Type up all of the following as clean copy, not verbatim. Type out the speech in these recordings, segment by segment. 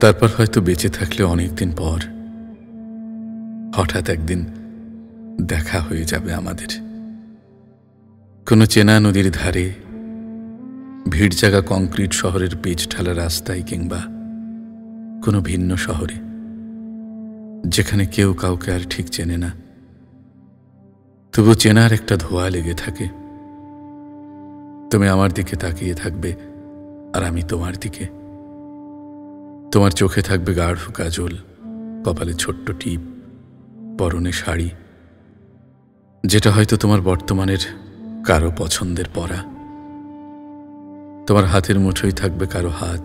তারপর হয়তো বেঁচে থাকলে অনেকদিন পর হঠাৎ একদিন দেখা হয়ে যাবে আমাদের কোনো চেনা নদীর ধারে, ভিড় জাগা কংক্রিট শহরের পিচ ঢালা রাস্তায়, কিংবা কোনো ভিন্ন শহরে যেখানে কেউ কাউকে আর ঠিক চেনে না, তবু চেনার একটা ধোঁয়া লেগে থাকে। তুমি আমার দিকে তাকিয়ে থাকবে আর আমি তোমার দিকে। তোমার চোখে থাকবে গাঢ় কাজল, কপালে ছোট্ট টিপ, পরনে শাড়ি, যেটা হয়তো তোমার বর্তমানের কারো পছন্দের পরা। তোমার হাতের মুঠোয় থাকবে কারো হাত,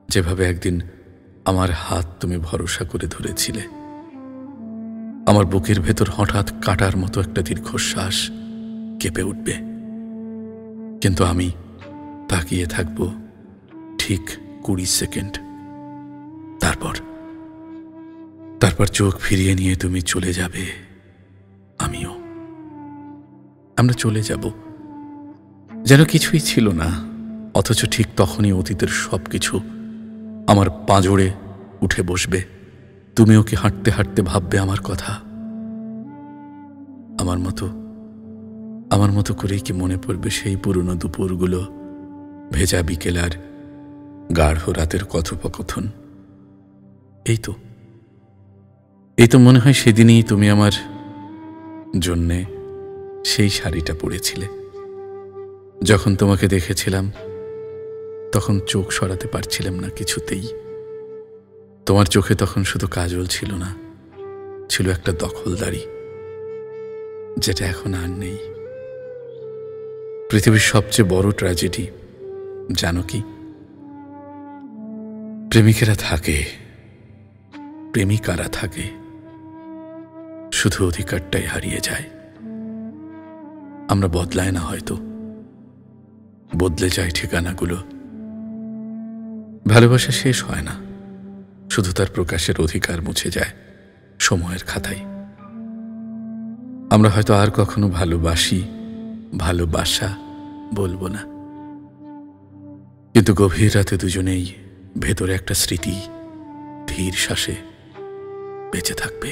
যেভাবে একদিন আমার হাত তুমি ভরসা করে ধরেছিলে। আমার বুকের ভেতর হঠাৎ কাটার মতো একটা দীর্ঘশ্বাস কেঁপে উঠবে, কিন্তু আমি তাকিয়ে থাকব ঠিক 20 সেকেন্ড। তারপর চোখ ফিরিয়ে নিয়ে তুমি চলে যাবে, আমিও। আমরা চলে যাব যেন কিছুই ছিল না, অথচ ঠিক তখনই অতীতের সবকিছু আমার পাঁজরে উঠে বসবে। তুমিও কি হাঁটতে হাঁটতে ভাববে আমার কথা? আমার মতো করেই কি মনে পড়বে সেই পুরনো দুপুরগুলো, ভেজা বিকেল আর গাঢ় রাতের কথোপকথন? এই তো মনে হয় সেদিনই তুমি আমার জন্যে সেই শাড়িটা পরেছিলে। যখন তোমাকে দেখেছিলাম তখন চোখ সরাতে পারছিলাম না কিছুতেই। তোমার চোখে তখন শুধু কাজল ছিল না, ছিল একটা দখলদারি, যেটা এখন আর নেই। পৃথিবীর সবচেয়ে বড় ট্র্যাজেডি জানো কি? প্রেমিকেরা থাকে, প্রেমিকারা থাকে, শুধু অধিকারটাই হারিয়ে যায়। আমরা বদলায় না, হয়তো বদলে যায় ঠিকানাগুলো। ভালোবাসা শেষ হয় না, শুধু তার প্রকাশের অধিকার মুছে যায় সময়ের খাতায়। আমরা হয়তো আর কখনো ভালোবাসা বলবো না, কিন্তু গভীর রাতে দুজনেই ভেতরে একটা স্মৃতি ধীর শ্বাসে বেঁচে থাকবে।